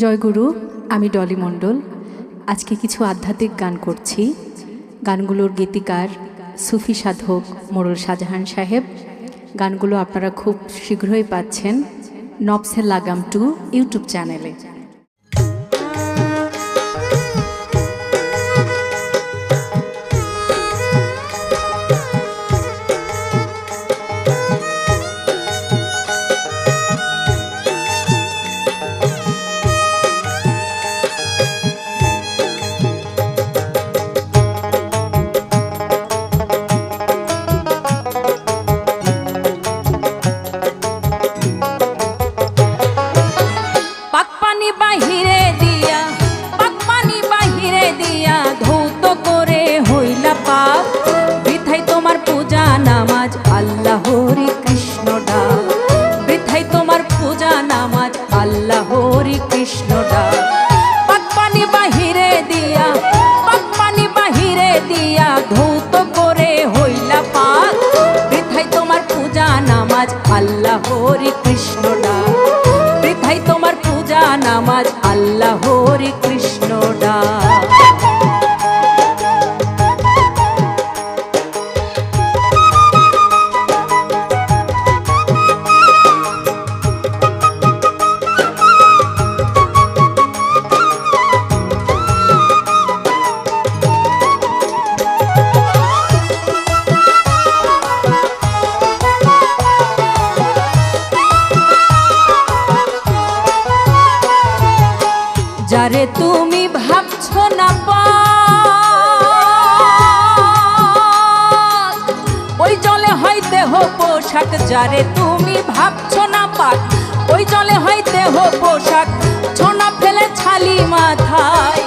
জয়গুরু, আমি ডলি মণ্ডল। আজকে কিছু আধ্যাত্মিক গান করছি। গানগুলোর গীতিকার সুফি সাধক মোড়ল শাহজাহান সাহেব। গানগুলো আপনারা খুব শীঘ্রই পাচ্ছেন নবসে লাগাম 2 ইউটিউব চ্যানেলে। আল্লাহ হরি কৃষ্ণ ডাক, বৃথাই তোমার পূজা নামাজ আল্লাহ হরি কৃষ্ণ ডাক। যারে তুমি ভাবছো না পাক, ওই জলে হয় দেহ পোশাক। যারে তুমি ভাবছো না পাক, ওই জলে হয় দেহ পোশাক। সোনা ফেলে ছালি মাথায়,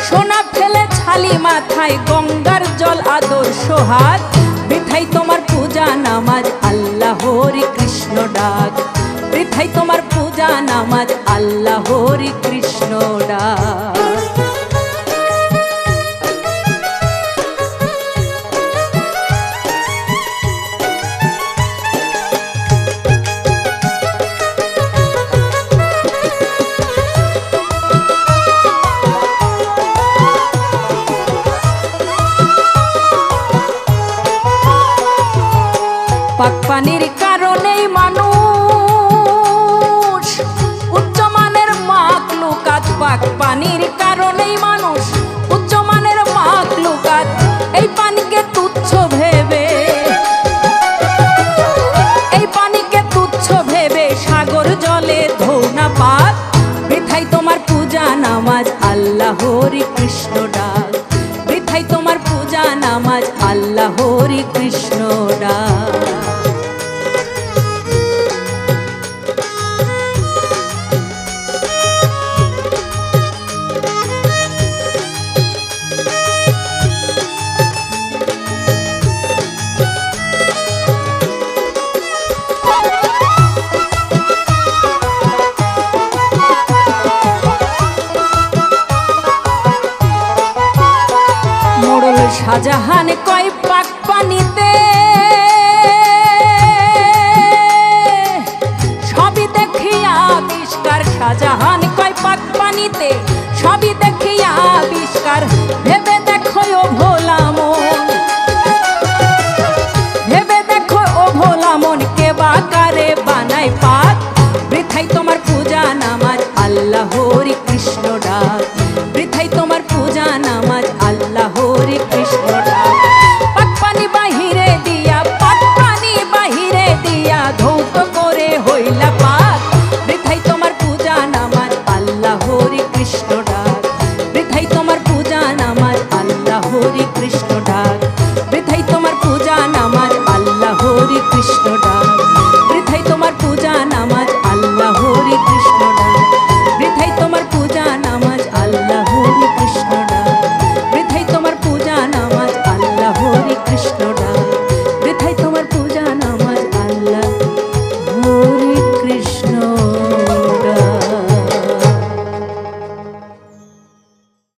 সোনা ফেলে ছালি মাথায়, গঙ্গার জল আদর্শ হাত। বৃথাই তোমার পূজা নামাজ আল্লাহ হরি কৃষ্ণ ডাক, বৃথাই তোমার পূজা নামাজ আল্লাহ হরি কৃষ্ণ ডাক। পাক পানির কারণেই মানুষ উচ্চমানের মাখলুকাত, পাক পানির কারণেই মানুষ উচ্চমানের মাখলুকাত। এই পানিকে তুচ্ছ ভেবে, এই পানিকে তুচ্ছ ভেবে সাগর জলে ধৌনা পাত। বৃথাই তোমার পূজা নামাজ আল্লাহ হরি কৃষ্ণ ডাক, বৃথাই তোমার পূজা নামাজ আল্লাহ হরি কৃষ্ণ ডাক। মোড়ল শাহজাহান